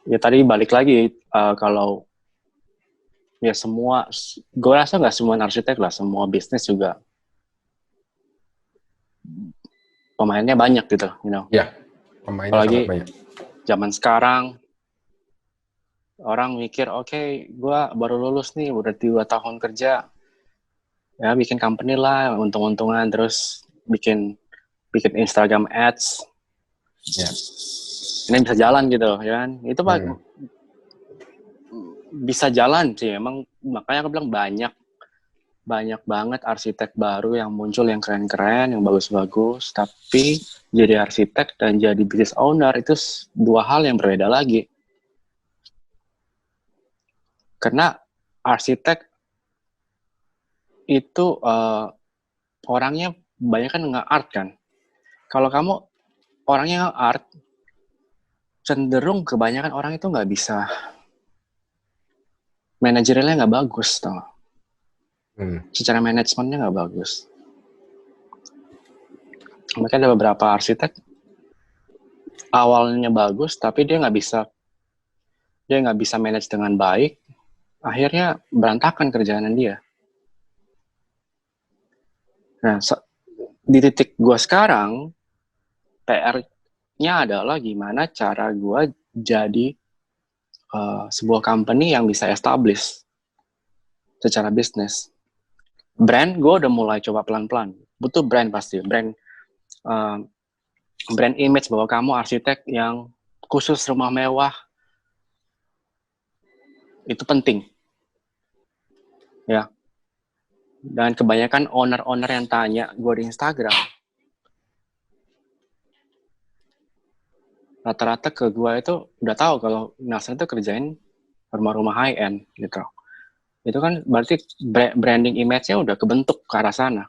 Ya tadi balik lagi, kalau ya semua, gue rasa nggak semua arsitek lah, semua bisnis juga pemainnya banyak gitu, Ya, pemainnya sangat Apalagi banyak. zaman sekarang, orang mikir, oke, gue baru lulus nih, udah 2 tahun kerja, ya bikin company lah, untung-untungan, terus bikin bikin Instagram ads, Ya. ini bisa jalan gitu, ya kan? Itu bisa jalan sih, emang makanya aku bilang banyak banget arsitek baru yang muncul yang keren-keren, yang bagus-bagus, tapi jadi arsitek dan jadi business owner itu dua hal yang berbeda lagi. Karena arsitek itu orangnya banyak kan nge-art kan. Kalau kamu orangnya nge-art, cenderung kebanyakan orang itu nggak bisa, manajerialnya nggak bagus, tau. Secara manajemennya nggak bagus. Makanya ada beberapa arsitek awalnya bagus, tapi dia nggak bisa manage dengan baik, akhirnya berantakan kerjaan dia. Nah, di titik gue sekarang, PR-nya adalah gimana cara gue jadi sebuah company yang bisa establish secara bisnis. Brand, gue udah mulai coba pelan-pelan. Butuh brand pasti, uh, brand image bahwa kamu arsitek yang khusus rumah mewah, itu penting. Ya. Dan kebanyakan owner-owner yang tanya gue di Instagram, rata-rata ke gue itu udah tahu kalau Nelson itu kerjain rumah-rumah high end gitu. Itu kan berarti branding image-nya udah kebentuk ke arah sana.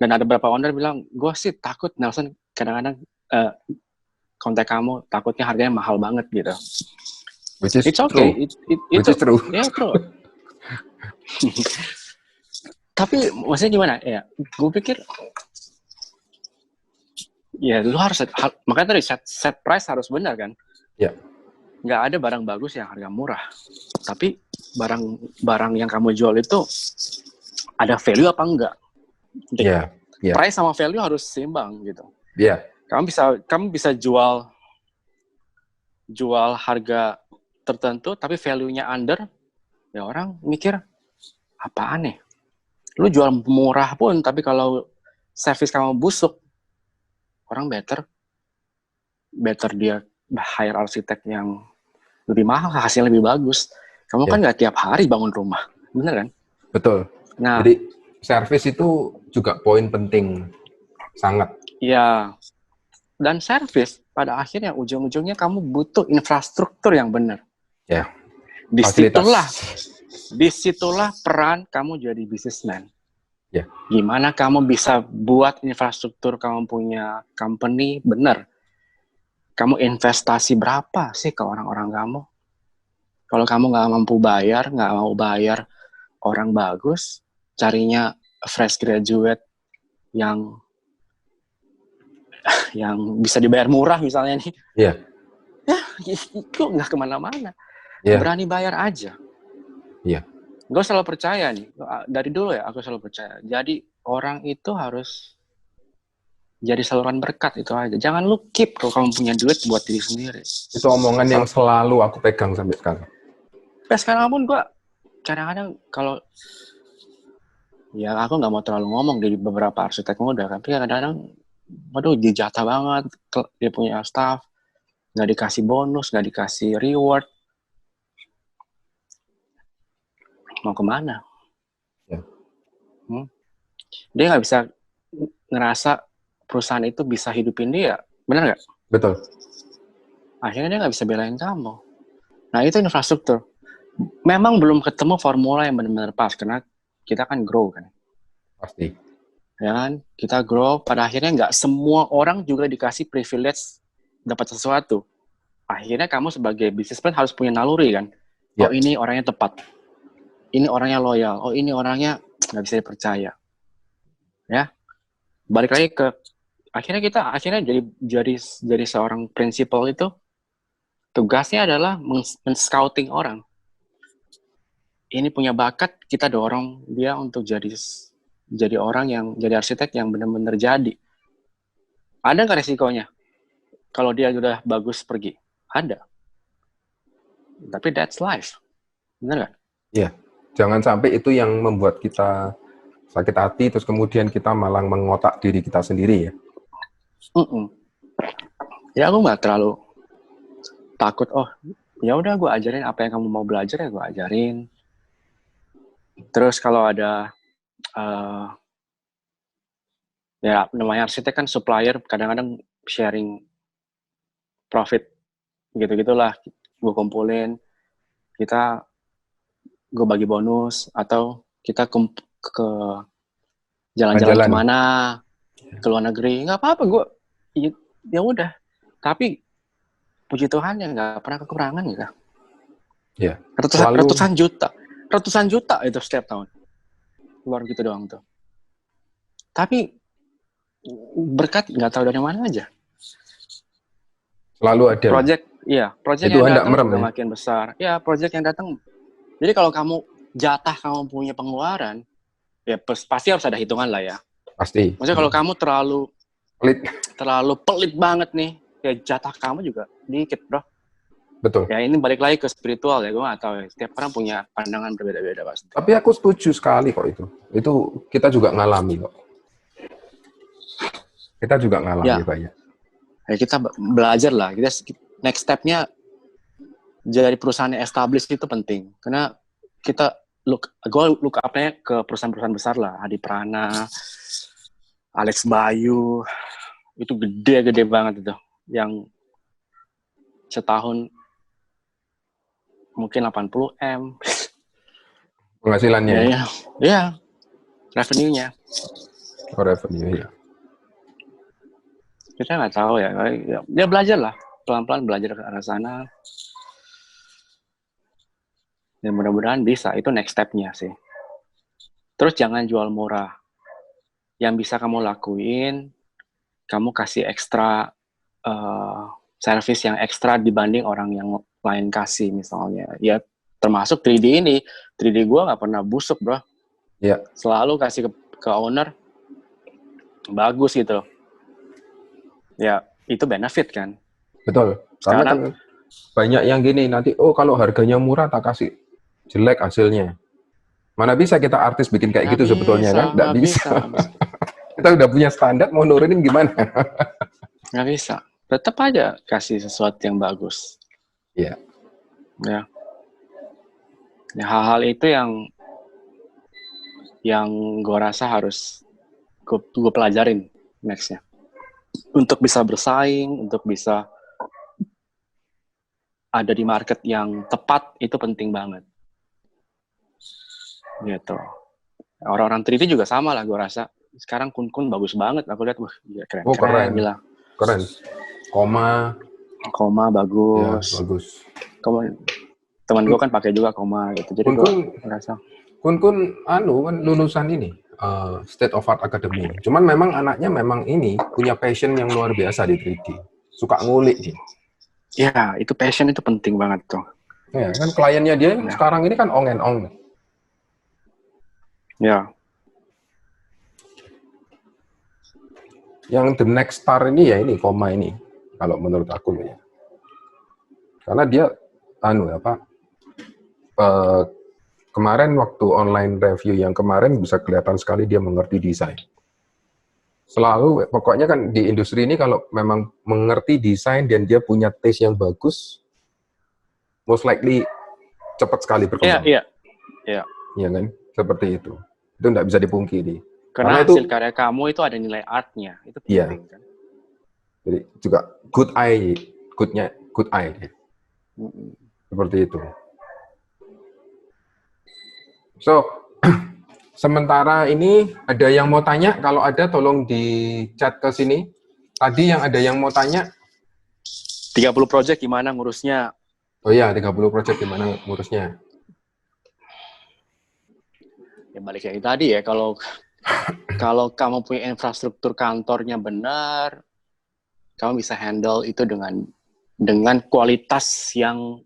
Dan ada beberapa owner bilang, gue sih takut Nelson kadang-kadang kontak kamu takutnya harganya mahal banget gitu. Which is It's okay, true. Which itu is true. ya true. Tapi maksudnya gimana ya? Gue pikir ya lu harus makanya tadi set price harus benar kan. Ya. Nggak ada barang bagus yang harga murah. Tapi barang yang kamu jual itu ada value apa enggak? Ya. Price sama value harus seimbang gitu. Ya. Kamu bisa jual harga tertentu tapi value-nya under, ya orang mikir apaan nih? Lu jual murah pun tapi kalau service kamu busuk, orang better dia hire arsitek yang lebih mahal, hasilnya lebih bagus. Kamu kan nggak tiap hari bangun rumah, bener kan? Betul. Nah, jadi service itu juga poin penting sangat. ya, dan service pada akhirnya ujung-ujungnya kamu butuh infrastruktur yang benar. Ya. Disitulah peran kamu jadi businessman. Ya. Gimana kamu bisa buat infrastruktur kamu punya company benar? Kamu investasi berapa sih ke orang-orang kamu? Kalau kamu nggak mau bayar orang bagus, carinya fresh graduate yang bisa dibayar murah misalnya nih. Iya. Ya, itu nggak kemana-mana. Iya. Berani bayar aja. Iya. Gue selalu percaya nih, dari dulu ya aku selalu percaya. Jadi orang itu harus jadi saluran berkat itu aja. Jangan lu keep kalau kamu punya duit buat diri sendiri. Itu omongan yang selalu aku pegang sampai sekarang. Sampai sekarang pun gue kadang-kadang kalau ya aku nggak mau terlalu ngomong di beberapa arsitek muda, tapi kadang-kadang waduh dijatah banget dia punya staff, nggak dikasih bonus, nggak dikasih reward, mau kemana? Ya. Dia nggak bisa ngerasa perusahaan itu bisa hidupin dia, benar nggak? Betul. Akhirnya dia nggak bisa belain kamu. Nah itu infrastruktur. Memang belum ketemu formula yang benar-benar pas karena kita kan grow kan. Pasti. Ya kan, kita grow. Pada akhirnya nggak semua orang juga dikasih privilege dapat sesuatu. Akhirnya kamu sebagai businessman harus punya naluri kan. Ya. Oh ini orangnya tepat. Ini orangnya loyal. Oh ini orangnya nggak bisa dipercaya. Ya, balik lagi ke akhirnya jadi seorang prinsipal itu tugasnya adalah men-scouting orang. Ini punya bakat, kita dorong dia untuk jadi orang yang jadi arsitek yang benar-benar jadi. Ada nggak resikonya? Kalau dia udah bagus pergi, ada. Tapi that's life, benar nggak? Iya. Jangan sampai itu yang membuat kita sakit hati, terus kemudian kita malah mengotak diri kita sendiri ya. Ya aku nggak terlalu takut. Oh, ya udah gue ajarin apa yang kamu mau belajar ya gue ajarin. Terus kalau ada ya namanya arsitek kan supplier, kadang-kadang sharing profit gitu-gitulah, gue kumpulin, gue bagi bonus atau kita ke jalan-jalan kemana, ke luar negeri, nggak apa-apa, gue ya udah. Tapi puji Tuhan ya nggak pernah kekurangan gitu. Ya. Ratusan juta itu setiap tahun keluar gitu doang tuh. Tapi berkat nggak tahu dari mana aja. Selalu ada. Project itu yang datang merem, juga makin besar. Ya, project yang datang. Jadi kalau kamu kamu punya pengeluaran, ya pasti harus ada hitungan lah ya. Pasti. Maksudnya kalau kamu terlalu pelit banget nih, ya jatah kamu juga dikit, bro. Betul. Ya ini balik lagi ke spiritual ya, gue nggak tahu ya. Setiap orang punya pandangan berbeda-beda pasti. Tapi aku setuju sekali kok itu. Itu kita juga ngalami kok. Kita juga ngalami banyak. Ya kita belajar lah. Next step-nya jadi perusahaan yang established itu penting. Karena kita gue look up-nya ke perusahaan-perusahaan besar lah. Adi Prana, Alex Bayu, itu gede banget itu. Yang setahun mungkin 80 M. Penghasilannya? Ya. Revenue-nya. Revenue, ya. Kita nggak tahu ya. Ya belajar lah. Pelan-pelan belajar ke arah sana. Dan mudah-mudahan bisa. Itu next step-nya sih. Terus jangan jual murah. Yang bisa kamu lakuin, kamu kasih ekstra service yang ekstra dibanding orang yang lain kasih misalnya. Ya termasuk 3D ini. 3D gue nggak pernah busuk, bro. Ya. Selalu kasih ke owner bagus gitu. Ya itu benefit kan. Betul. Karena kan banyak yang gini nanti, kalau harganya murah tak kasih jelek hasilnya. Mana bisa kita artis bikin kayak gitu sebetulnya kan? Nggak bisa. Kita udah punya standar, mau nurunin gimana? Nggak bisa. Tetap aja kasih sesuatu yang bagus. Iya. Ya. Hal-hal itu yang gue rasa harus gue pelajarin next-nya. Untuk bisa bersaing, untuk bisa ada di market yang tepat, itu penting banget. Gitu. Orang-orang 3D juga sama lah gue rasa. Sekarang kun bagus banget. Aku lihat, wah keren. Gila. Keren. Koma bagus. Ya, bagus. Teman gue kan pakai juga koma gitu. Jadi gue merasa Kun kan lulusan ini State of Art Academy. Cuman memang anaknya ini punya passion yang luar biasa di 3D. Suka ngulik dia. Ya, itu passion itu penting banget tuh. Ya, kan kliennya dia sekarang ini kan ong and ong. Ya. Yang the next star ini ya ini koma ini. Kalau menurut aku ya. Karena dia kemarin waktu online review yang kemarin bisa kelihatan sekali dia mengerti desain. Selalu, pokoknya kan di industri ini kalau memang mengerti desain dan dia punya taste yang bagus, most likely cepat sekali berkembang. Iya. Iya kan? Seperti itu. Itu nggak bisa dipungkiri. Karena hasil karya kamu itu ada nilai artnya. Itu penting kan? Jadi juga good eye. Seperti itu. So, sementara ini ada yang mau tanya, kalau ada tolong di chat ke sini. Tadi yang ada yang mau tanya. 30 project gimana ngurusnya? Oh iya, 30 project gimana ngurusnya? Ya balik kayak tadi ya, kalau kamu punya infrastruktur kantornya benar, kamu bisa handle itu dengan dengan kualitas yang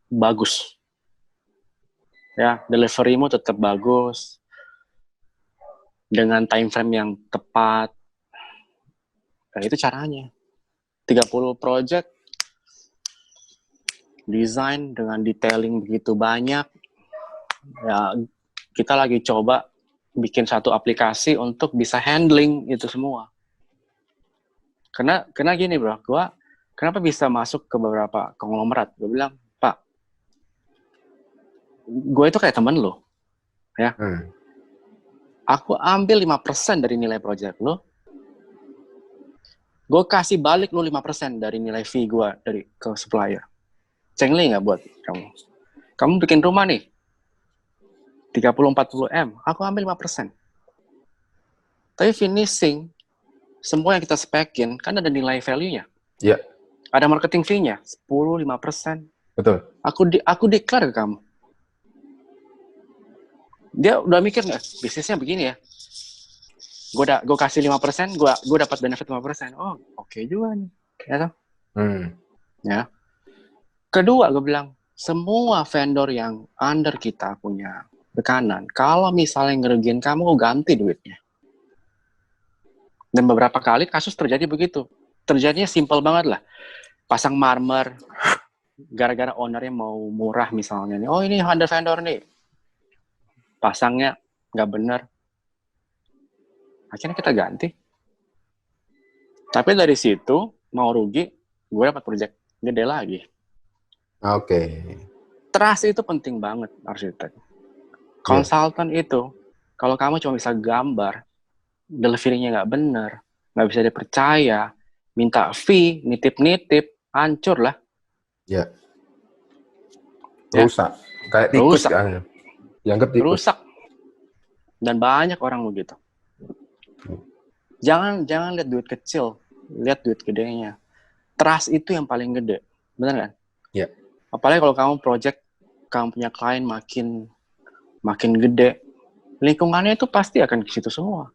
bagus. Ya, deliverymu tetap bagus dengan time frame yang tepat. Nah, itu caranya. 30 project desain dengan detailing begitu banyak. Ya, kita lagi coba bikin satu aplikasi untuk bisa handling itu semua. Karena gini bro, gua kenapa bisa masuk ke beberapa konglomerat? Gue bilang, Pak, gue itu kayak temen lo, ya. Aku ambil 5% dari nilai project lo, gue kasih balik lo 5% dari nilai fee gue dari ke supplier. Cengli nggak buat kamu? Kamu bikin rumah nih, 30-40 M, aku ambil 5%. Tapi finishing, semua yang kita spekin, kan ada nilai value-nya. Iya. Ada marketing fee-nya, 10-5%. Betul. Aku declare ke kamu. Dia udah mikir nggak, bisnisnya begini ya. Gue kasih 5%, gue dapat benefit 5%. Oh, oke juga nih. Ya toh? Ya. Kedua, gue bilang, semua vendor yang under kita punya tekanan, kalau misalnya ngerugiin kamu, gue ganti duitnya. Dan beberapa kali kasus terjadi begitu. Terjadinya simple banget lah. Pasang marmer, gara-gara ownernya mau murah misalnya. Oh ini vendor nih. Pasangnya nggak benar. Akhirnya kita ganti. Tapi dari situ, mau rugi, gue dapat project gede lagi. Oke. Trust itu penting banget, arsitek. Konsultan itu, kalau kamu cuma bisa gambar, delivery-nya nggak bener, nggak bisa dipercaya, minta fee, nitip-nitip, hancur lah. Ya. Rusak. Kayak tikus kan. Dianggap tikus. Rusak. Dan banyak orang begitu. Jangan lihat duit kecil, lihat duit gedenya. Trust itu yang paling gede, benar kan? Iya. Apalagi kalau kamu project, kamu punya klien makin gede, lingkungannya itu pasti akan ke situ semua.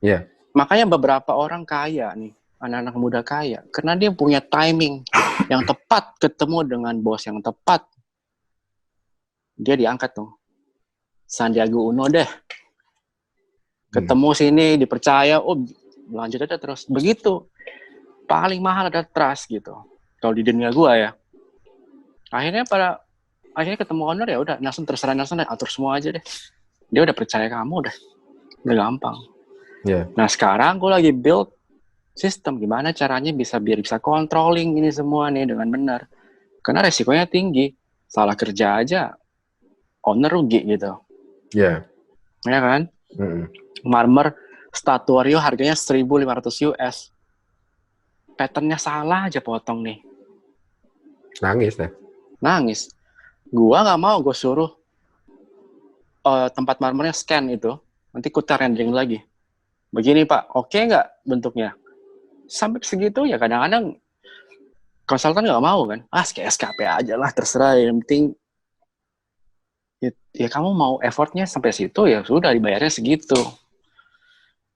Iya. Makanya beberapa orang kaya nih, anak-anak muda kaya, karena dia punya timing yang tepat ketemu dengan bos yang tepat. Dia diangkat tuh. Sandiaga Uno deh. Ketemu sini, dipercaya, oh lanjut aja terus. Begitu. Paling mahal ada trust gitu. Kalau di dunia gua ya. Akhirnya ketemu owner ya udah, langsung terserah Nelson deh, atur semua aja deh. Dia udah percaya kamu udah gampang. Yeah. Nah sekarang gue lagi build sistem gimana caranya biar bisa controlling ini semua nih dengan benar. Karena resikonya tinggi. Salah kerja aja owner rugi gitu. Iya. Yeah. Ya kan? Marmer Statuario harganya 1.500 US. Patternnya salah aja potong nih. Nangis deh. Nangis. Gua nggak mau gue suruh tempat marmernya scan itu. Nanti kita rendering lagi. Begini Pak, oke nggak bentuknya? Sampai segitu ya kadang-kadang konsultan nggak mau kan. SKP aja lah terserah. Yang penting ya kamu mau effortnya sampai situ ya sudah dibayarnya segitu.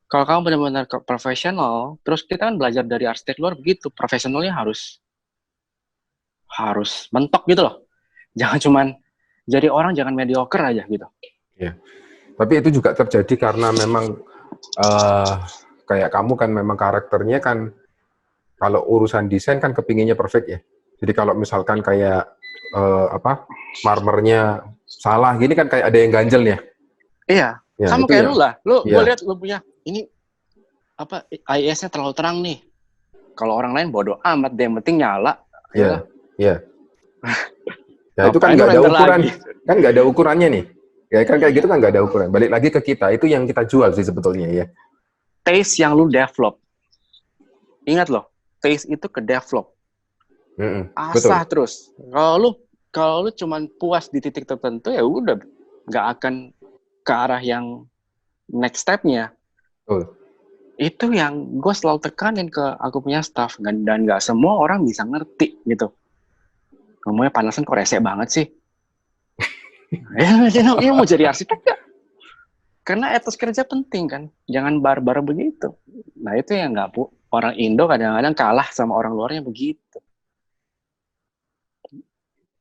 Kalau kamu benar-benar profesional, terus kita kan belajar dari arsitek luar begitu, profesionalnya harus mentok gitu loh. Jangan cuman jadi orang, jangan mediocre aja gitu. Ya. Tapi itu juga terjadi karena memang kayak kamu kan memang karakternya kan kalau urusan desain kan kepinginnya perfect ya. Jadi kalau misalkan kayak marmernya salah gini kan kayak ada yang ganjel ya. Iya. Ya, sama kayak lu lah. Gue lihat lu punya ini apa IIS-nya terlalu terang nih. Kalau orang lain bodoh amat, deh, yang penting nyala. Iya. Iya. Ya itu kan nggak ada ukuran, kan nggak ada ukurannya nih. Ya kan kayak gitu kan nggak ada ukuran. Balik lagi ke kita, itu yang kita jual sih sebetulnya ya. Taste yang lu develop. Ingat loh, taste itu ke develop. Asah terus. Kalau lu cuman puas di titik tertentu ya udah nggak akan ke arah yang next step-nya. Itu yang gue selalu tekanin ke aku punya staff dan nggak semua orang bisa ngerti gitu. Ngomongnya panasan kok rese banget sih. Ya mau jadi arsitek gak? Karena etos kerja penting kan. Jangan barbar begitu. Nah itu yang nggak orang Indo kadang-kadang kalah sama orang luarnya begitu.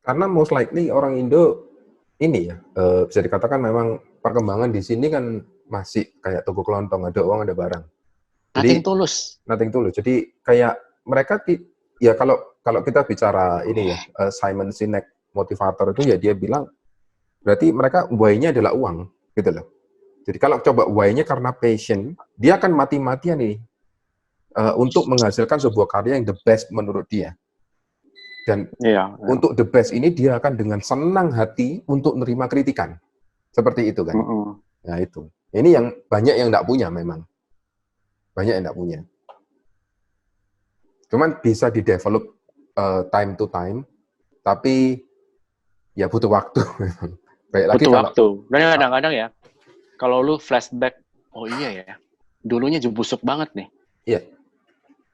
Karena most likely orang Indo ini ya, bisa dikatakan memang perkembangan di sini kan masih kayak toko kelontong, ada uang, ada barang. Nothing Jadi tulus. nothing tulus. Jadi kayak mereka ya kalau kita bicara ini ya, Simon Sinek motivator itu ya dia bilang berarti mereka why-nya adalah uang gitu loh. Jadi kalau coba why-nya karena passion, dia akan mati-matian nih untuk menghasilkan sebuah karya yang the best menurut dia. Dan untuk the best ini dia akan dengan senang hati untuk menerima kritikan. Seperti itu kan. Nah itu. Ini yang banyak yang enggak punya memang. Banyak yang enggak punya. Cuman bisa di-develop time to time, tapi ya butuh waktu. Butuh waktu. Dan kadang-kadang ya, kalau lu flashback, oh iya ya, dulunya busuk banget nih. Iya.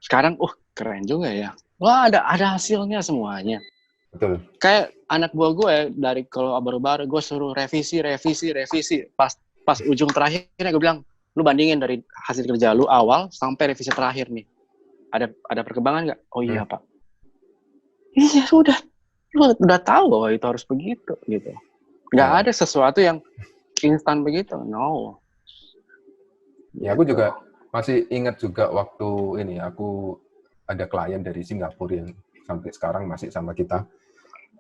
Sekarang, keren juga ya. Wah, ada hasilnya semuanya. Betul. Kayak anak buah gue dari kalau baru-baru gue suruh revisi. Pas ujung terakhirnya gue bilang, lu bandingin dari hasil kerja lu awal sampai revisi terakhir nih. Ada perkembangan nggak? Oh iya Pak. Iya sudah. Lu udah tahu bahwa itu harus begitu gitu. Nggak ada sesuatu yang instan begitu. No. Ya aku juga masih ingat juga waktu ini aku ada klien dari Singapura yang sampai sekarang masih sama kita.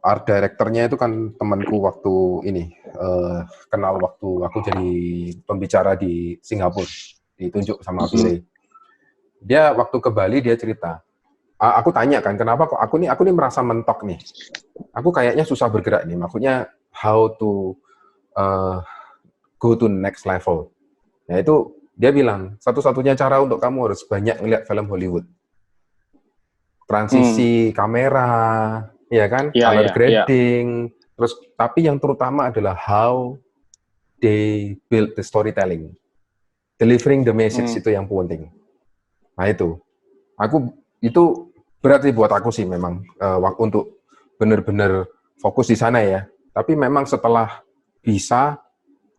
Art director-nya itu kan temanku waktu ini kenal waktu aku jadi pembicara di Singapura, ditunjuk sama Vile. Dia waktu ke Bali dia cerita, aku tanya kan kenapa kok aku nih merasa mentok nih, aku kayaknya susah bergerak nih, maksudnya how to go to next level. Nah itu dia bilang satu-satunya cara untuk kamu harus banyak ngeliat film Hollywood, transisi kamera. Ya kan, color grading, terus tapi yang terutama adalah how they build the storytelling, delivering the message itu yang penting. Nah itu berarti buat aku sih memang untuk benar-benar fokus di sana ya. Tapi memang setelah bisa,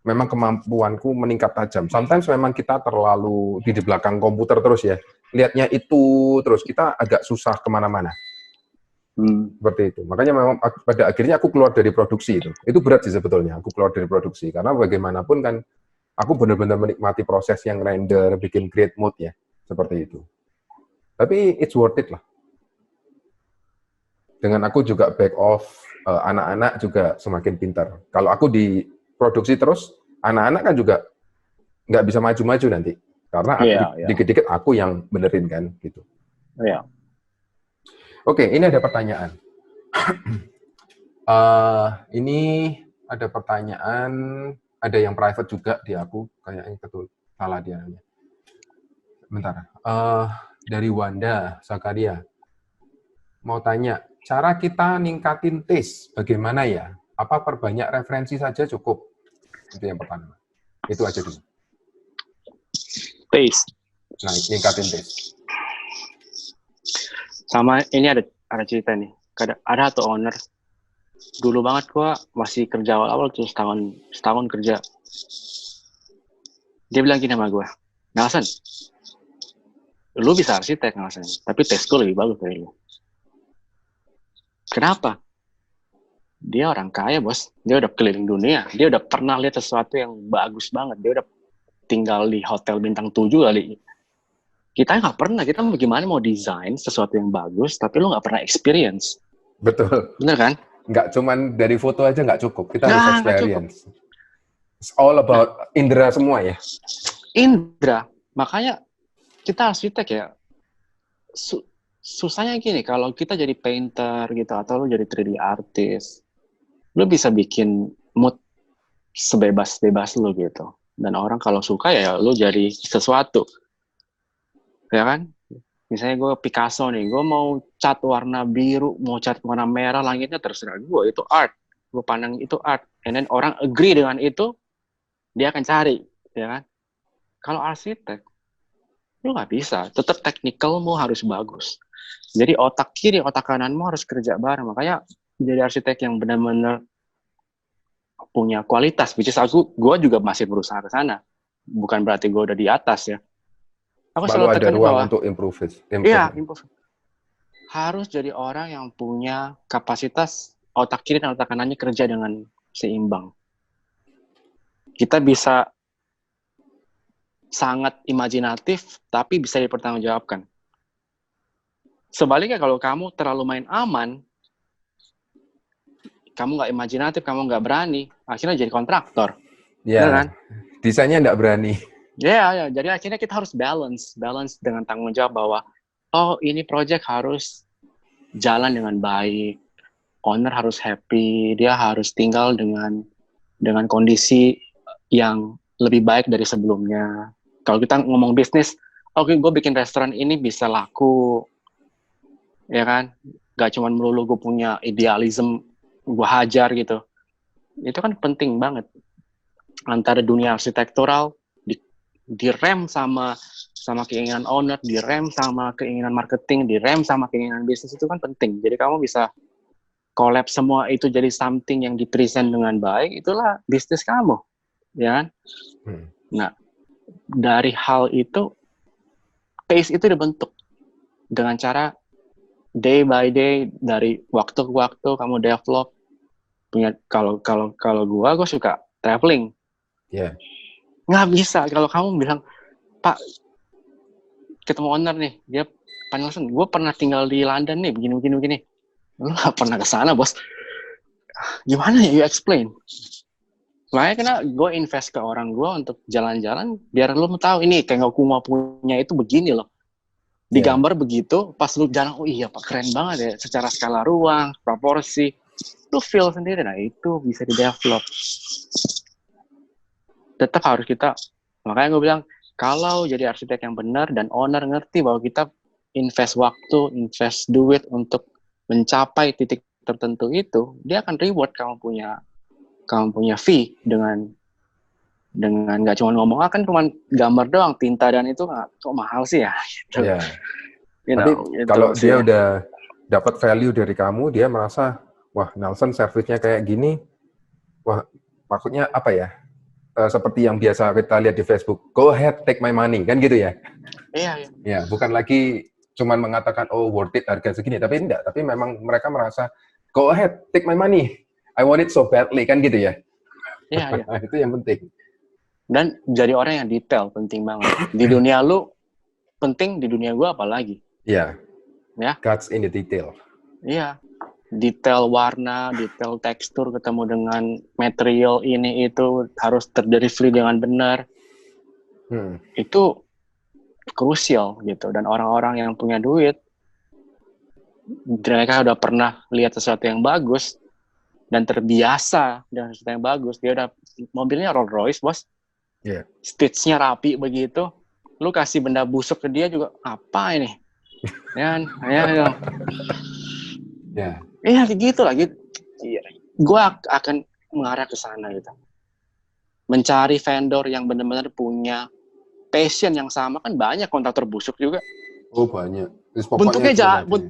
memang kemampuanku meningkat tajam. Sometimes memang kita terlalu di belakang komputer terus ya, lihatnya itu terus kita agak susah kemana-mana. Seperti itu. Makanya memang pada akhirnya aku keluar dari produksi itu. Itu berat sih sebetulnya, aku keluar dari produksi. Karena bagaimanapun kan, aku benar-benar menikmati proses yang render, bikin create mood ya. Seperti itu. Tapi it's worth it lah. Dengan aku juga back off, anak-anak juga semakin pintar. Kalau aku di produksi terus, anak-anak kan juga nggak bisa maju-maju nanti. Karena dikit-dikit aku yang benerin kan, gitu. Iya. Oke, ini ada pertanyaan. Ini ada pertanyaan, ada yang private juga di aku, kayaknya betul salah dia namanya. Bentar. Dari Wanda Zakaria. Mau tanya, cara kita ningkatin taste bagaimana ya? Apa perbanyak referensi saja cukup? Itu yang pertama. Itu aja dulu. Taste. Nah, ningkatin taste. Sama ini ada cerita nih. Ada satu owner dulu banget gua masih kerja awal-awal tuh setahun kerja. Dia bilang gini sama gua, Nelson, lu bisa arsitek Nelson, tapi taste gue lebih bagus dari lu. Kenapa? Dia orang kaya bos, dia udah keliling dunia, dia udah pernah lihat sesuatu yang bagus banget, dia udah tinggal di hotel bintang 7 kali. Kita nggak pernah, kita bagaimana mau desain sesuatu yang bagus, tapi lu nggak pernah experience. Betul. Bener kan? Nggak cuman dari foto aja nggak cukup, kita harus experience. It's all about indera semua ya. Indra, makanya kita arsitek ya, susahnya gini, kalau kita jadi painter gitu, atau lu jadi 3D artist, lu bisa bikin mood sebebas-bebas lu gitu. Dan orang kalau suka ya lu jadi sesuatu. Ya kan? Misalnya gue Picasso nih, gue mau cat warna biru, mau cat warna merah, langitnya terserah gue, itu art. Gue pandang itu art. And then orang agree dengan itu, dia akan cari. Ya kan? Kalau arsitek, lu nggak bisa. Tetap technicalmu harus bagus. Jadi otak kiri, otak kananmu harus kerja bareng. Makanya jadi arsitek yang benar-benar punya kualitas. Which is gue juga masih berusaha ke sana. Bukan berarti gue udah di atas ya. Aku Selalu selalu ada tekan ruang bahwa, untuk iya, improvement. harus jadi orang yang punya kapasitas otak kiri dan otak kanannya kerja dengan seimbang. Kita bisa sangat imajinatif, tapi bisa dipertanggungjawabkan. Sebaliknya kalau kamu terlalu main aman, kamu nggak imajinatif, kamu nggak berani, akhirnya jadi kontraktor. Benar Ya, kan? desainnya nggak berani. Ya, jadi akhirnya kita harus balance dengan tanggung jawab bahwa, oh ini project harus jalan dengan baik, owner harus happy, dia harus tinggal dengan kondisi yang lebih baik dari sebelumnya. Kalau kita ngomong bisnis, oke, gue bikin restoran ini bisa laku, ya kan? Gak cuma melulu gue punya idealisme, gue hajar gitu. Itu kan penting banget. Antara dunia arsitektural, direm sama keinginan owner, direm sama keinginan marketing, direm sama keinginan bisnis, itu kan penting. Jadi kamu bisa collab semua itu jadi something yang dipresent dengan baik, itulah bisnis kamu, ya kan? Nah, dari hal itu, pace itu dibentuk dengan cara day by day, dari waktu ke waktu kamu develop. Punya, kalau gue suka traveling. Ya. Nggak bisa kalau kamu bilang, Pak, ketemu owner nih, dia Pak Nelson, gue pernah tinggal di London nih, begini. Lu nggak pernah ke sana, bos. Gimana ya, you explain? Makanya kena gue invest ke orang gue untuk jalan-jalan, biar lu tahu ini kayak gua punya itu begini loh. Digambar begitu, pas lu jalan, oh iya Pak, keren banget ya, secara skala ruang, proporsi, lu feel sendiri. Nah itu bisa di-develop. Tetap harus kita, makanya gue bilang, kalau jadi arsitek yang benar dan owner ngerti bahwa kita invest waktu, invest duit untuk mencapai titik tertentu itu, dia akan reward kamu punya fee dengan nggak cuma ngomong, kan cuma gambar doang, tinta dan itu kok mahal sih ya. Gitu. Ya. You Tapi know, kalau itu dia sih. udah dapat value dari kamu, dia merasa, wah Nelson servisnya kayak gini, wah maksudnya apa ya? Seperti yang biasa kita lihat di Facebook, go ahead, take my money, kan gitu ya? Iya. Ya, bukan lagi cuman mengatakan, oh worth it harga segini, tapi enggak. Tapi memang mereka merasa, go ahead, take my money, I want it so badly, kan gitu ya? Iya. Itu yang penting. Dan jadi orang yang detail, penting banget. Di dunia lu, penting, di dunia gua apalagi. Ya, Ya. God's in the detail. Iya. Detail warna, detail tekstur, ketemu dengan material ini itu harus terdelivery dengan benar. Itu krusial gitu. Dan orang-orang yang punya duit, mereka udah pernah lihat sesuatu yang bagus dan terbiasa dengan sesuatu yang bagus. Dia udah, mobilnya Rolls Royce, bos. Yeah. Stitch-nya rapi begitu. Lu kasih benda busuk ke dia juga, apa ini? Ya. Iya gitu lah gitu. Gue akan mengarah ke sana gitu. Mencari vendor yang benar-benar punya passion yang sama, kan banyak kontraktor busuk juga. Oh banyak.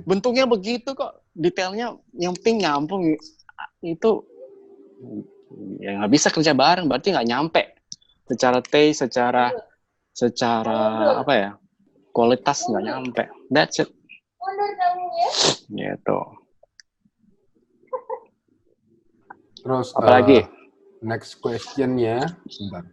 Bentuknya begitu kok, detailnya yang penting nyambung itu, ya nggak bisa kerja bareng, berarti nggak nyampe secara taste, secara apa ya, kualitas nggak nyampe. That's it. Gitu. Terus apalagi next question-nya, bentar.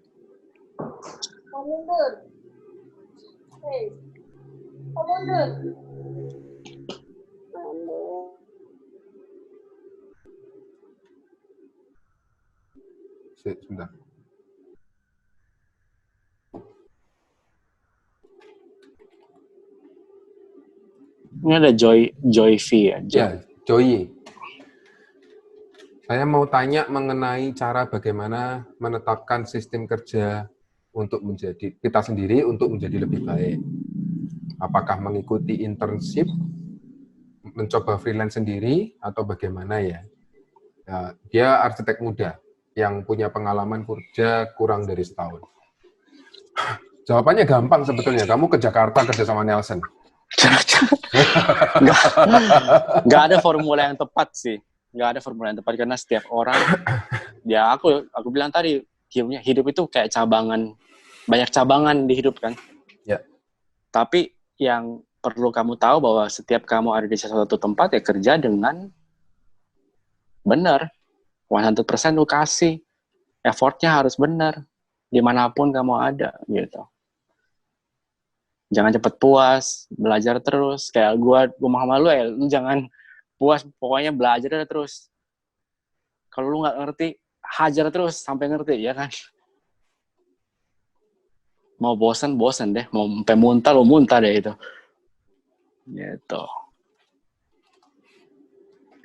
Sebentar. Ini ada Joy V ya. Ya, Joy. Saya mau tanya mengenai cara bagaimana menetapkan sistem kerja untuk menjadi kita sendiri untuk menjadi lebih baik. Apakah mengikuti internship, mencoba freelance sendiri, atau bagaimana ya? Dia arsitek muda yang punya pengalaman kerja kurang dari setahun. Jawabannya gampang sebetulnya. Kamu ke Jakarta kerja sama Nelson. Nggak ada formula yang tepat sih. Nggak ada formula yang tepat karena setiap orang, ya aku bilang tadi, hidup itu kayak cabangan, banyak cabangan di hidup kan. Ya. Tapi yang perlu kamu tahu bahwa setiap kamu ada di suatu tempat ya kerja dengan benar. 100% lu kasih. Effortnya harus benar. Dimanapun kamu ada gitu. Jangan cepet puas, belajar terus. Kayak gue sama lu ya, lu jangan puas, pokoknya belajar terus. Kalau lu nggak ngerti, hajar terus sampai ngerti, ya kan? Mau bosan deh, mau sampai muntah, lu muntah deh itu. Gitu.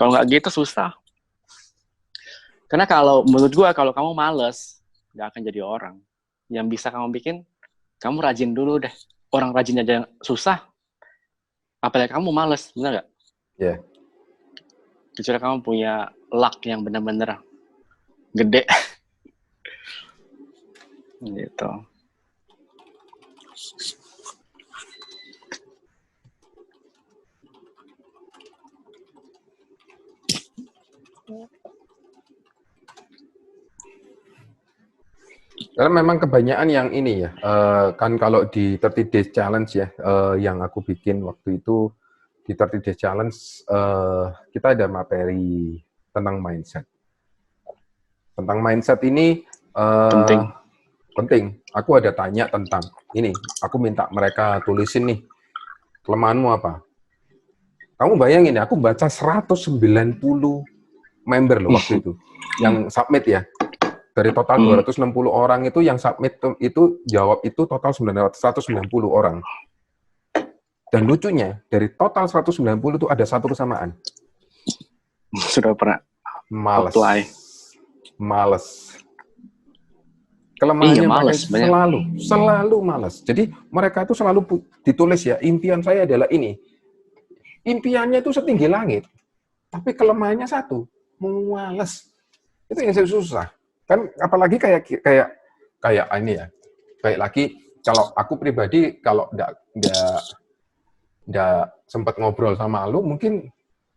Kalau nggak gitu susah. Karena kalau menurut gue, kalau kamu males, nggak akan jadi orang. Yang bisa kamu bikin, kamu rajin dulu deh. Orang rajin aja yang susah, apalagi kamu males, benar nggak? Iya. Yeah. Kecuali kamu punya luck yang benar-benar gede. Gitu. Karena memang kebanyakan yang ini ya, kan kalau di 30 Days Challenge ya, yang aku bikin waktu itu, di 30 Days Challenge, kita ada materi tentang mindset. Tentang mindset ini penting. Aku ada tanya tentang ini, aku minta mereka tulisin nih, kelemahanmu apa? Kamu bayangin ya, aku baca 190 member loh waktu itu, yang submit ya. Dari total 260 orang itu yang submit itu jawab itu total 190 orang. Dan lucunya, dari total 190 itu ada satu kesamaan. Sudah pernah Males. apply. Males. Kelemahannya males, mereka selalu malas. Jadi mereka itu selalu ditulis ya, impian saya adalah ini. Impiannya itu setinggi langit. Tapi kelemahannya satu, malas. Itu yang saya susah. Kan apalagi kayak ini ya, kayak lagi kalau aku pribadi kalau nggak sempat ngobrol sama lu, mungkin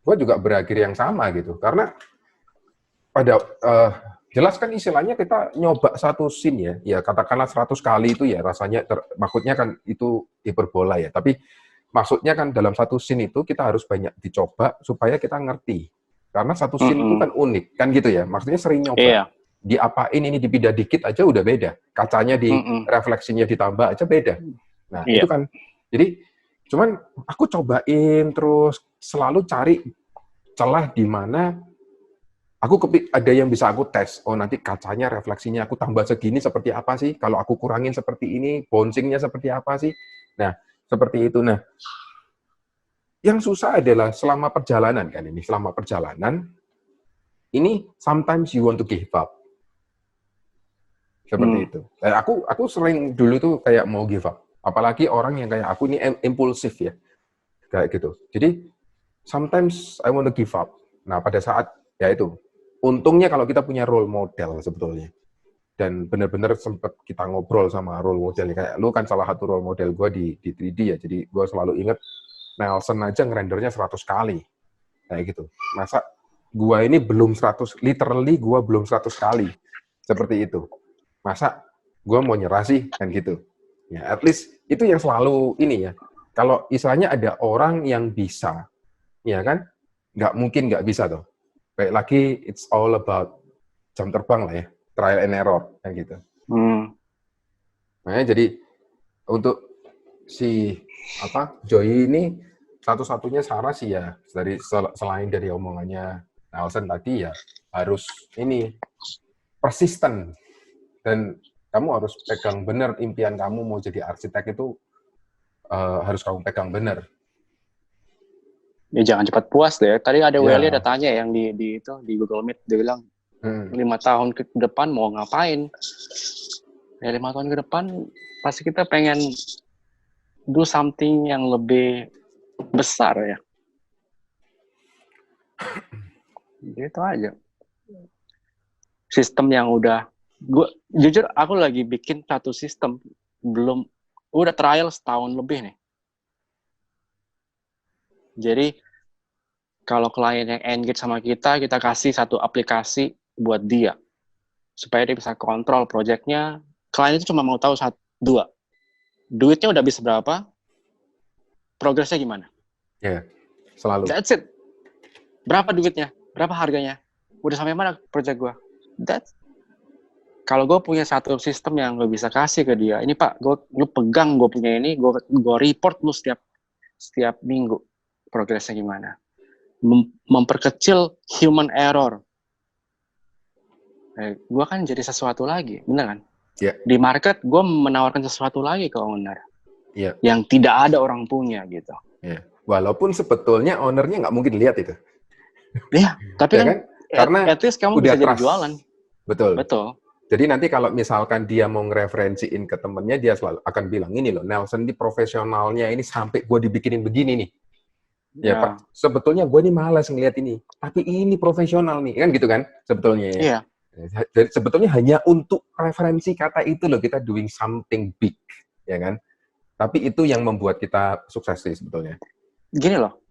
gue juga berakhir yang sama gitu, karena pada jelas kan istilahnya kita nyoba satu scene ya katakanlah 100 kali itu ya rasanya maksudnya kan itu hiperbola ya, tapi maksudnya kan dalam satu scene itu kita harus banyak dicoba supaya kita ngerti, karena satu scene itu kan unik kan gitu ya, maksudnya sering nyoba. Iya. Diapain ini dipindah dikit aja udah beda, kacanya di refleksinya ditambah aja beda. Nah itu kan, jadi cuman aku cobain terus selalu cari celah di mana ada yang bisa aku tes. Oh nanti kacanya refleksinya aku tambah segini seperti apa sih? Kalau aku kurangin seperti ini, bouncingnya seperti apa sih? Nah seperti itu. Nah yang susah adalah selama perjalanan kan ini, selama perjalanan ini sometimes you want to give up. Seperti itu. Aku sering dulu tuh kayak mau give up. Apalagi orang yang kayak aku ini impulsif ya. Kayak gitu. Jadi, sometimes I want to give up. Nah, pada saat, ya itu. Untungnya kalau kita punya role model sebetulnya. Dan benar-benar sempat kita ngobrol sama role model. Kayak lu kan salah satu role model gue di 3D ya. Jadi, gue selalu ingat Nelson aja ngerendernya 100 kali. Kayak gitu. Masa gue ini belum 100, literally gue belum 100 kali. Seperti itu. Masa gue mau nyerah sih kan gitu ya, at least itu yang selalu ini ya, kalau istilahnya ada orang yang bisa ya kan, nggak mungkin nggak bisa tuh, kayak lagi it's all about jam terbang lah ya, trial and error kan gitu. Nah jadi untuk si Joy ini satu-satunya cara sih ya, dari selain dari omongannya Nelson tadi ya, harus ini persisten. Dan kamu harus pegang benar impian kamu mau jadi arsitek itu, harus kamu pegang benar. Ya jangan cepat puas deh. Tadi ada Welly ada tanya yang di Google Meet, dia bilang 5 tahun ke depan mau ngapain? Ya 5 tahun ke depan pasti kita pengen do something yang lebih besar ya. Gitu aja. Sistem yang udah jujur aku lagi bikin satu sistem, udah trial setahun lebih nih. Jadi kalau klien yang engage sama kita kasih satu aplikasi buat dia supaya dia bisa kontrol projectnya. Klien itu cuma mau tahu 2, duitnya udah habis berapa, progresnya gimana. Ya, selalu. That's it. Berapa duitnya? Berapa harganya? Udah sampai mana project gue? Kalau gue punya satu sistem yang gue bisa kasih ke dia, ini Pak, lu pegang gue punya ini, gue report lu setiap minggu progresnya gimana. Memperkecil human error. Gue kan jadi sesuatu lagi, bener kan? Yeah. Di market gue menawarkan sesuatu lagi ke owner, yang tidak ada orang punya gitu. Walaupun sebetulnya ownernya nggak mungkin lihat itu. Iya, tapi ya kan, karena at least kamu udah bisa jadi trust. jualan. Betul. Jadi nanti kalau misalkan dia mau ngereferensiin ke temennya, dia selalu akan bilang, ini loh, Nelson di profesionalnya ini sampai gue dibikinin begini nih. Ya Pak, sebetulnya gue ini malas ngeliat ini, tapi ini profesional nih, kan gitu kan sebetulnya ya. Iya. Jadi sebetulnya hanya untuk referensi kata itu loh, kita doing something big, ya kan? Tapi itu yang membuat kita sukses sih sebetulnya. Gini loh,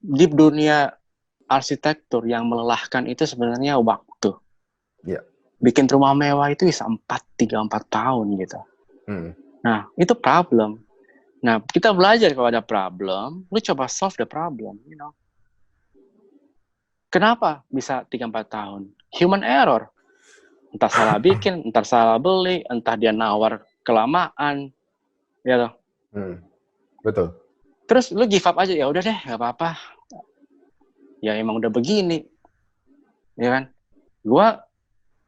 di dunia arsitektur yang melelahkan itu sebenarnya waktu. Iya. Bikin rumah mewah itu bisa 3-4 tahun gitu. Nah, itu problem. Nah, kita belajar kalau ada problem, lu coba solve the problem, you know. Kenapa bisa 3-4 tahun? Human error. Entah salah bikin, entah salah beli, entah dia nawar kelamaan, ya loh. Betul. Terus lu give up aja, ya udah deh, nggak apa-apa. Ya emang udah begini, ya kan? Gua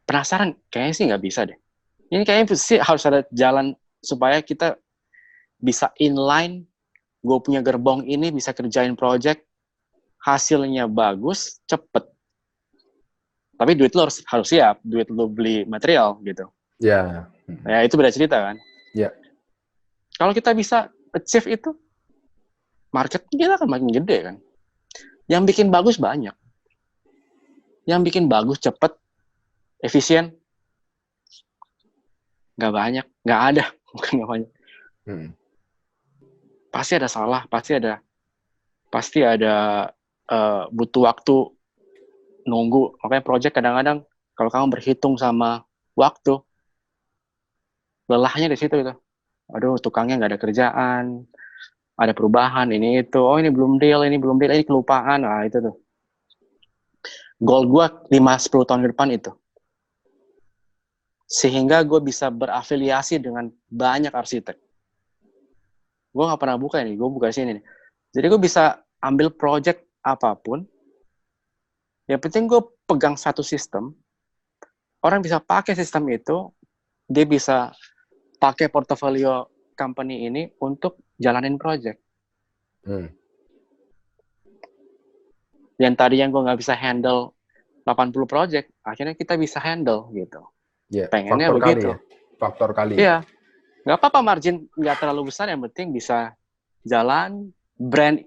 penasaran, kayaknya sih nggak bisa deh. Ini kayaknya sih harus ada jalan supaya kita bisa inline, gue punya gerbong ini bisa kerjain project, hasilnya bagus, cepet. Tapi duit lo harus siap, duit lo beli material gitu. Ya. Ya itu beda cerita kan. Ya. Kalau kita bisa achieve itu, market kita akan makin gede kan. Yang bikin bagus banyak. Yang bikin bagus, cepet, efisien, nggak banyak, nggak ada, bukan nggak banyak. Pasti ada salah, pasti ada butuh waktu nunggu. Makanya project kadang-kadang kalau kamu berhitung sama waktu, lelahnya di situ itu. Aduh, tukangnya nggak ada kerjaan, ada perubahan ini itu. Oh ini belum deal, ini kelupaan. Nah itu tuh. Goal gue 5-10 tahun ke depan itu. Sehingga gue bisa berafiliasi dengan banyak arsitek. Gue nggak pernah buka ini, gue buka sini nih. Jadi gue bisa ambil project apapun. Yang penting gue pegang satu sistem. Orang bisa pakai sistem itu, dia bisa pakai portofolio company ini untuk jalanin project. Yang tadi yang gue nggak bisa handle 80 project, akhirnya kita bisa handle gitu. Yeah, pengennya faktor begitu. Faktor kali. Iya, nggak apa-apa margin nggak terlalu besar, yang penting bisa jalan. Brand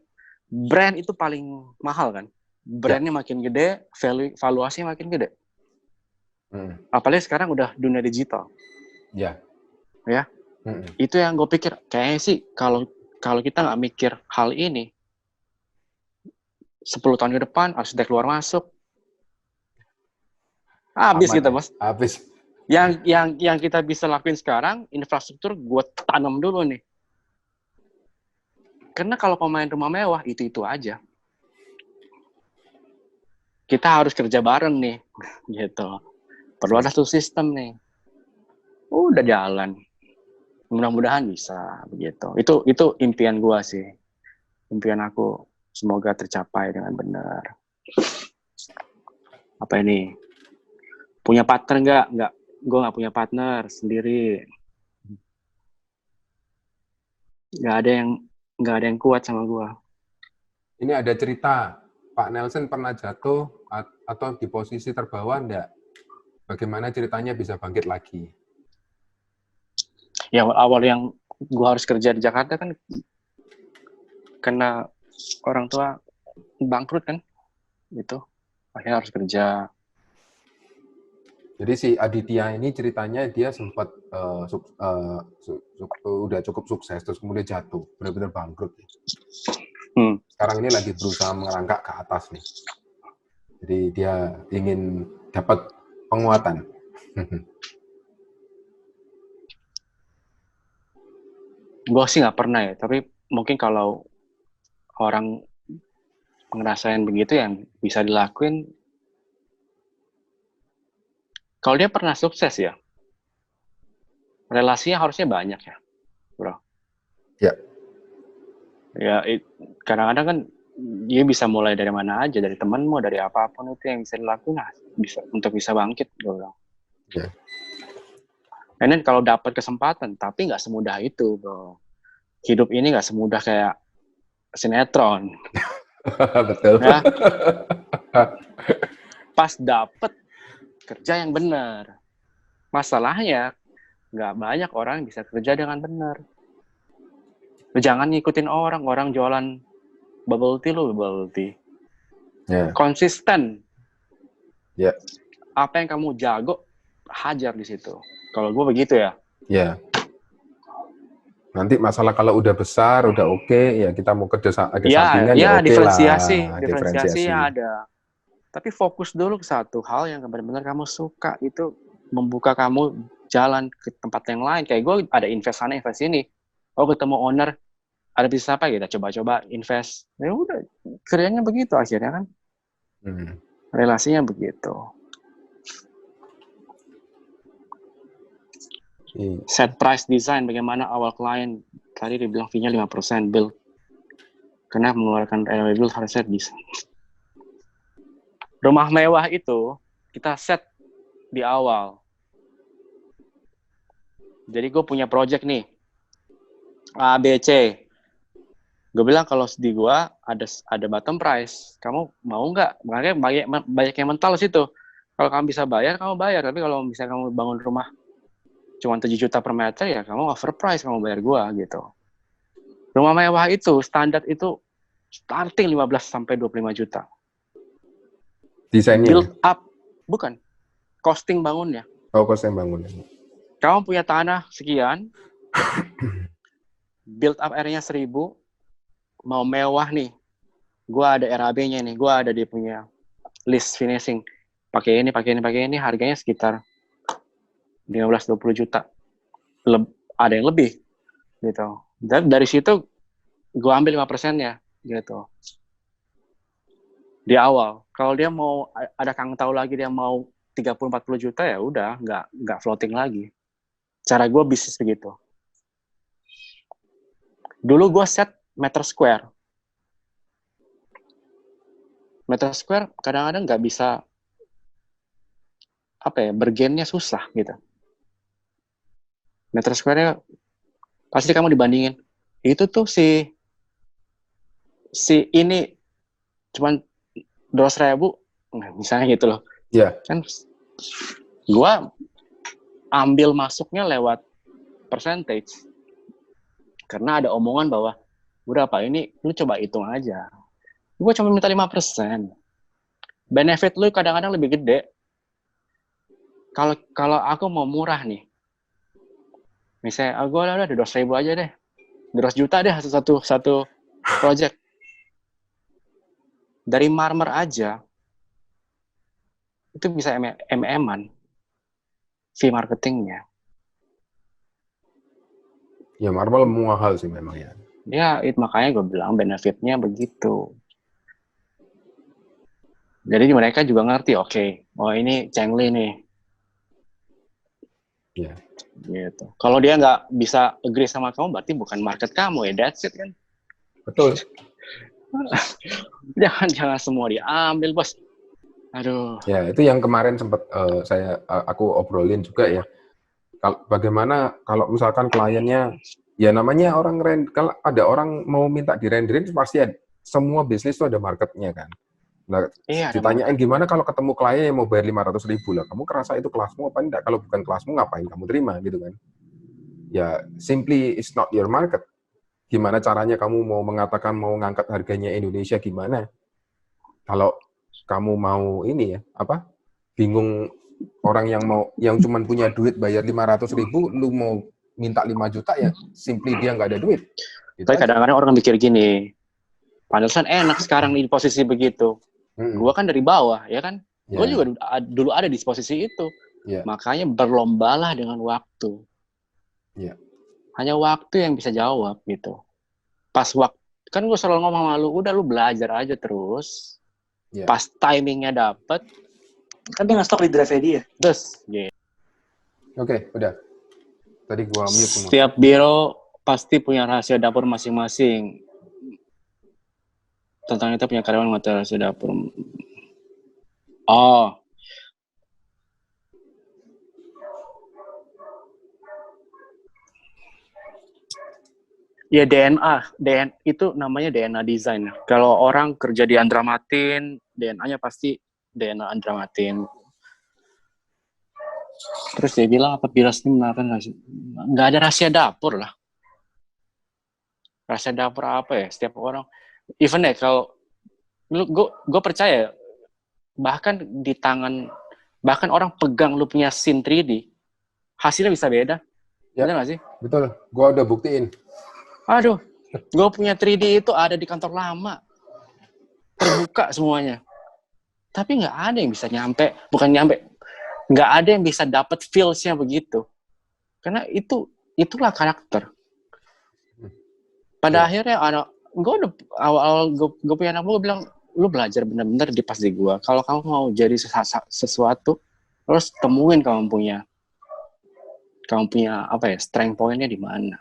itu paling mahal kan. Brandnya makin gede, valuasinya makin gede. Apalagi sekarang udah dunia digital. Ya. Itu yang gue pikir, kayaknya sih kalau kita nggak mikir hal ini, 10 tahun ke depan arsitek keluar masuk, habis kita bos. Habis. Yang kita bisa lakuin sekarang, infrastruktur gue tanam dulu nih. Karena kalau pemain rumah mewah itu aja. Kita harus kerja bareng nih, gitu. Perlu ada satu sistem nih. Udah jalan. Mudah-mudahan bisa begitu. Itu impian gue sih. Impian aku semoga tercapai dengan benar. Apa ini? Punya partner nggak? Nggak. Gue nggak punya partner, sendiri. Nggak ada yang kuat sama gue. Ini ada cerita, Pak Nelson pernah jatuh atau di posisi terbawah enggak? Bagaimana ceritanya bisa bangkit lagi? Ya awal yang gue harus kerja di Jakarta kan karena orang tua bangkrut kan, gitu. Akhirnya harus kerja. Jadi si Aditya ini ceritanya dia sempat udah cukup sukses, terus kemudian jatuh, benar-benar bangkrut. Sekarang ini lagi berusaha merangkak ke atas nih. Jadi dia ingin dapat penguatan. Gue sih nggak pernah ya, tapi mungkin kalau orang ngerasain begitu yang bisa dilakuin. Kalau dia pernah sukses ya, relasinya harusnya banyak ya, bro. Ya. Ya, kadang-kadang kan dia bisa mulai dari mana aja, dari temanmu, dari apapun itu yang bisa dilakukan, nah, untuk bisa bangkit, gue bilang. Ya. And then kalau dapat kesempatan, tapi nggak semudah itu, bro. Hidup ini nggak semudah kayak sinetron. Betul. Ya. Pas dapet kerja yang benar. Masalahnya nggak banyak orang bisa kerja dengan benar. Jangan ngikutin orang jualan bubble tea lo bubble tea. Ya. Konsisten. Ya. Apa yang kamu jago, hajar di situ. Kalau gue begitu ya. Ya. Nanti masalah kalau udah besar, udah oke, ya kita mau kerja sampingan ya oke lah. Diferensiasi ada. Tapi fokus dulu ke satu hal yang benar-benar kamu suka, itu membuka kamu jalan ke tempat yang lain. Kayak gue ada invest sana, invest ini. Oh, ketemu owner, ada bisnis apa, kita coba-coba invest. Ya udah, kerjanya begitu akhirnya kan. Relasinya begitu. Set price design, bagaimana awal klien, tadi dibilang fee-nya 5%, build. Karena mengeluarkan build harus set design. Rumah mewah itu, kita set di awal. Jadi gue punya project nih, A, B, C. Gue bilang kalau di gue ada bottom price, kamu mau nggak? Makanya banyak yang mental situ. Kalau kamu bisa bayar, kamu bayar. Tapi kalau misalnya kamu bangun rumah cuma 7 juta per meter, ya kamu overprice, kamu bayar gue gitu. Rumah mewah itu, standar itu starting 15-25 juta. Desainnya? Build up, bukan. Costing bangunnya. Oh, costing bangunnya. Kamu punya tanah sekian, build up area-nya 1.000, mau mewah nih. Gua ada RAB-nya nih, gua ada dia punya list finishing. Pakai ini, harganya sekitar 15-20 juta. Ada yang lebih gitu. Dan dari situ gua ambil 5%-nya gitu. Di awal. Kalau dia mau ada Kang tahu lagi dia mau 30-40 juta, ya udah, nggak floating lagi. Cara gue bisnis begitu. Dulu gue set meter square. Meter square kadang-kadang nggak bisa bergennya susah gitu. Meter square-nya pasti kamu dibandingin. Itu tuh si ini cuman 200.000, misalnya gitu loh. Iya. Kan gue ambil masuknya lewat percentage. Karena ada omongan bahwa berapa ini, lu coba hitung aja. Gue cuma minta 5%. Benefit lu kadang-kadang lebih gede. Kalau aku mau murah nih, misalnya gue ada 200.000 aja deh, 200 juta deh satu project. Dari marmer aja itu bisa MM-an fee marketingnya. Ya marmer mahal sih memang ya. Ya, makanya gue bilang benefitnya begitu. Jadi mereka juga ngerti, oke, oh ini Chengli nih. Ya. Gitu. Kalau dia nggak bisa agree sama kamu, berarti bukan market kamu ya, that's it kan. Betul. Jangan semua diambil, bos. Aduh. Ya, itu yang kemarin sempat aku obrolin juga ya. Bagaimana kalau misalkan kliennya, ya namanya kalau ada orang mau minta direnderin, pasti semua bisnis itu ada marketnya kan. Nah, iya, ditanyain gimana kalau ketemu klien yang mau bayar 500.000 lah, kamu kerasa itu kelasmu apa enggak? Kalau bukan kelasmu ngapain kamu terima gitu kan? Ya, simply it's not your market. Gimana caranya kamu mau mengatakan mau ngangkat harganya Indonesia gimana? Kalau kamu mau ini ya, bingung orang yang cuman punya duit bayar 500.000, lu mau minta 5 juta ya, simply dia nggak ada duit. Gitu. Tapi kadang-kadang orang mikir gini, pantesan enak sekarang di posisi begitu. Gue kan dari bawah, ya kan? Yeah. Gue juga dulu ada di posisi itu. Yeah. Makanya berlombalah dengan waktu. Yeah. Hanya waktu yang bisa jawab gitu. Pas kan gue selalu ngomong sama lu, udah lu belajar aja terus. Iya. Pas timingnya dapet, Kan dia nge-stok di drive-nya dia. terus gitu. Oke, udah. Tadi gua mute semua. Setiap biro pasti punya rahasia dapur masing-masing. Tentang kita punya karyawan mata rahasia dapur. Oh, ya DNA itu namanya DNA design. Kalau orang kerja di Andra Matin, DNA-nya pasti DNA Andra Matin. Terus dia bilang apa Biras ini menawarkan rahasia? Nggak ada rahasia dapur lah. Rahasia dapur apa ya? Setiap orang, even ya kalau gue percaya bahkan di tangan, bahkan orang pegang lu punya scene 3D, hasilnya bisa beda. Ya. Bener nggak sih? Betul, gua udah buktiin. Aduh, gue punya 3D itu ada di kantor lama. Terbuka semuanya. Tapi nggak ada yang bisa nggak ada yang bisa dapat feels-nya begitu. Karena itulah karakter. Pada akhirnya gue udah awal gue punya anak gue bilang, lu belajar bener-bener di pas di gue. Kalau kamu mau jadi sesuatu, terus temuin kamu punya apa ya, strength point-nya di mana.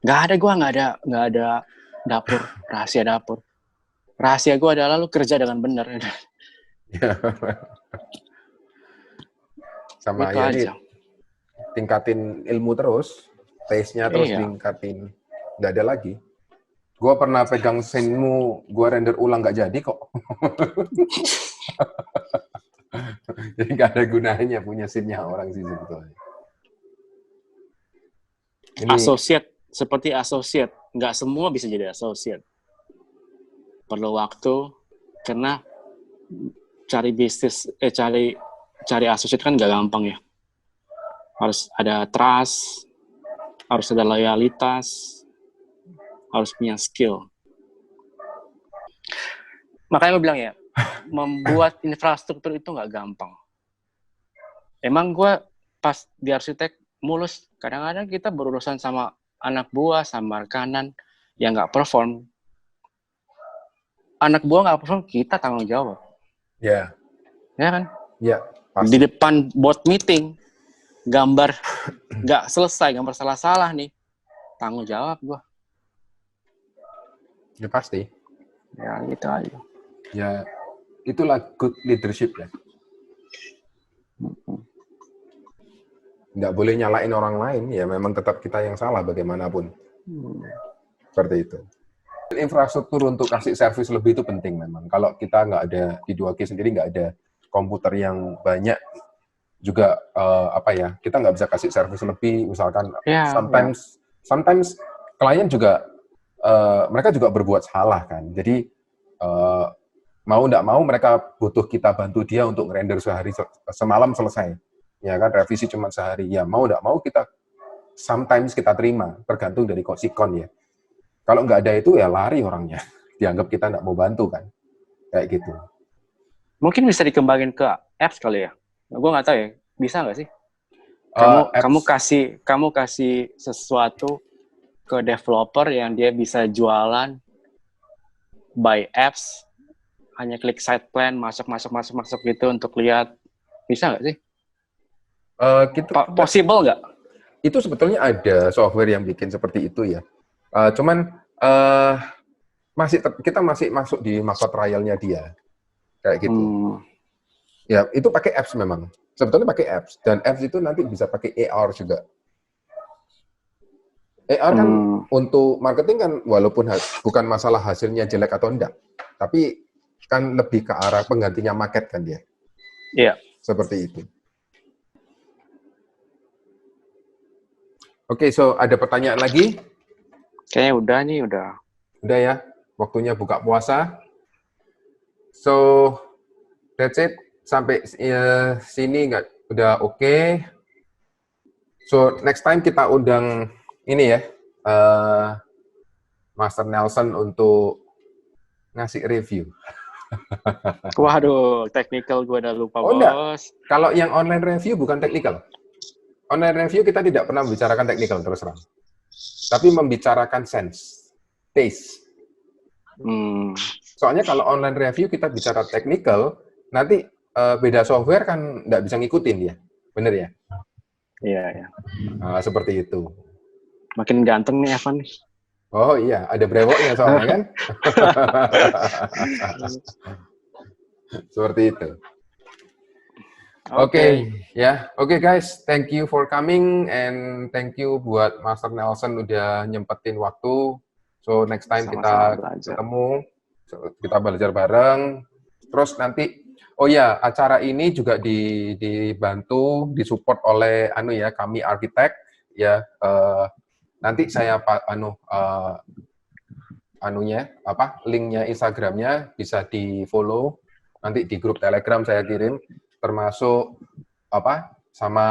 Nggak ada dapur, rahasia dapur. Rahasia gue adalah lu kerja dengan benar. Sama Itu ya aja. tingkatin ilmu terus, taste-nya terus Iya. tingkatin. Nggak ada lagi. Gua pernah pegang scene-mu, gua render ulang nggak jadi kok. Jadi nggak ada gunanya punya scene-nya orang sih sebetulnya. Ini Seperti associate, nggak semua bisa jadi associate. Perlu waktu, karena cari bisnis, cari associate kan nggak gampang ya. Harus ada trust, harus ada loyalitas, harus punya skill. Makanya gue bilang ya, membuat infrastruktur itu nggak gampang. Emang gue pas di arsitek mulus, kadang-kadang kita berurusan sama anak buah, sama rekanan yang nggak perform. Anak buah nggak perform, kita tanggung jawab. ya, Ya kan? ya, Di pasti. depan board meeting, gambar nggak selesai, gambar salah-salah nih, tanggung jawab gue. Ya pasti. Ya gitu aja. Ya, itulah good leadership ya. Nggak boleh nyalain orang lain, ya memang tetap kita yang salah bagaimanapun. Seperti itu. Infrastruktur untuk kasih servis lebih itu penting memang. Kalau kita nggak ada, di 2G sendiri nggak ada komputer yang banyak, juga kita nggak bisa kasih servis lebih, misalkan sometimes klien juga, mereka juga berbuat salah kan. Jadi, mau nggak mau mereka butuh kita bantu dia untuk render semalam selesai. Ya kan, revisi cuma sehari. Ya mau nggak mau sometimes kita terima, tergantung dari sikon ya. Kalau nggak ada itu ya lari orangnya. Dianggap kita nggak mau bantu kan. Kayak gitu. Mungkin bisa dikembangin ke apps kali ya. Gue nggak tahu ya, bisa nggak sih? Kamu kasih sesuatu ke developer yang dia bisa jualan by apps, hanya klik site plan, masuk gitu untuk lihat. Bisa nggak sih? Possible nggak? Itu sebetulnya ada software yang bikin seperti itu ya. Cuman kita masih masuk di masa trialnya dia. Kayak gitu. Ya, itu pakai apps memang. Sebetulnya pakai apps. Dan apps itu nanti bisa pakai AR juga. AR kan untuk marketing kan walaupun bukan masalah hasilnya jelek atau enggak, tapi kan lebih ke arah penggantinya market kan dia. Iya. Seperti itu. Oke, so ada pertanyaan lagi? Kayaknya udah nih, udah. Udah ya, waktunya buka puasa. So, that's it. Sampai sini udah oke. So, next time kita undang ini ya, Master Nelson untuk ngasih review. Waduh, technical gue udah lupa, Enggak. Bos. Kalau yang online review bukan technical. Online review kita tidak pernah membicarakan technical terus terang. tapi membicarakan sense, taste. Soalnya kalau online review kita bicara technical, nanti beda software kan nggak bisa ngikutin dia, bener ya? Iya, ya. Seperti itu. Makin ganteng nih Evan nih. Oh iya, ada brewoknya soalnya kan? Seperti itu. Oke, Oke guys, thank you for coming and thank you buat Master Nelson udah nyempetin waktu. So next time kita ketemu, kita belajar bareng. Terus nanti, oh ya, acara ini juga dibantu, disupport oleh kami arsitek ya. Nanti saya linknya Instagramnya bisa di follow. Nanti di grup Telegram saya kirim. Termasuk sama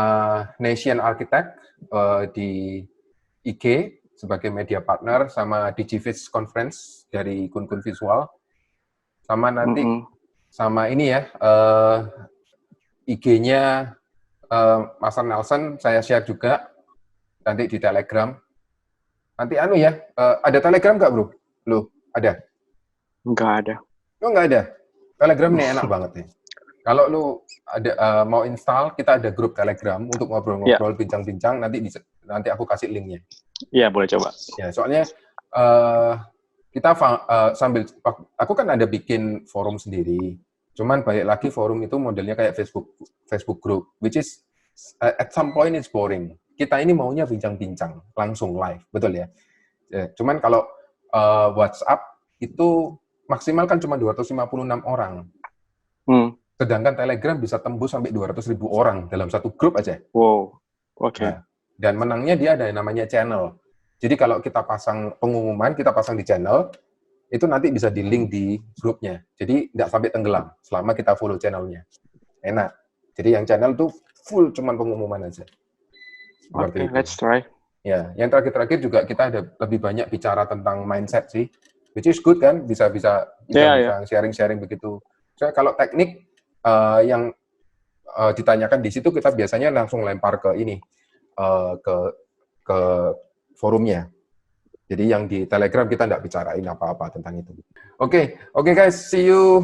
Nation Architect di IG sebagai media partner, sama Digivis Conference dari Kun Visual, sama nanti sama ini ya IG-nya Master Nelson saya share juga nanti di Telegram. Nanti ada Telegram nggak bro? Lu ada? Nggak ada. Oh nggak ada. Telegram nih enak banget nih. Kalau lu ada mau install, kita ada grup Telegram untuk ngobrol-ngobrol, bincang-bincang. Nanti aku kasih linknya. Iya, boleh coba. Ya, soalnya kita sambil aku kan ada bikin forum sendiri. Cuman balik lagi forum itu modelnya kayak Facebook group, which is at some point it's boring. Kita ini maunya bincang-bincang langsung live, betul ya? Cuman kalau WhatsApp itu maksimal kan cuma 256 orang. Sedangkan Telegram bisa tembus sampai 200.000 orang dalam satu grup aja. Wow, oke. Nah, dan menangnya dia ada yang namanya channel. Jadi kalau kita pasang pengumuman, kita pasang di channel, itu nanti bisa di-link di grupnya. Jadi nggak sampai tenggelam selama kita follow channelnya. Enak. Jadi yang channel tuh full cuman pengumuman aja. Oke, let's try. Ya, yang terakhir juga kita ada lebih banyak bicara tentang mindset sih. Which is good kan, bisa sharing-sharing begitu. So, kalau teknik yang ditanyakan di situ kita biasanya langsung lempar ke ini ke forumnya. Jadi yang di Telegram kita nggak bicarain apa-apa tentang itu. Oke guys, see you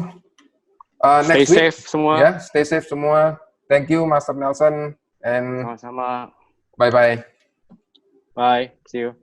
next week. Stay safe semua. Ya, stay safe semua. Thank you Master Nelson and sama-sama. Bye. Bye, see you.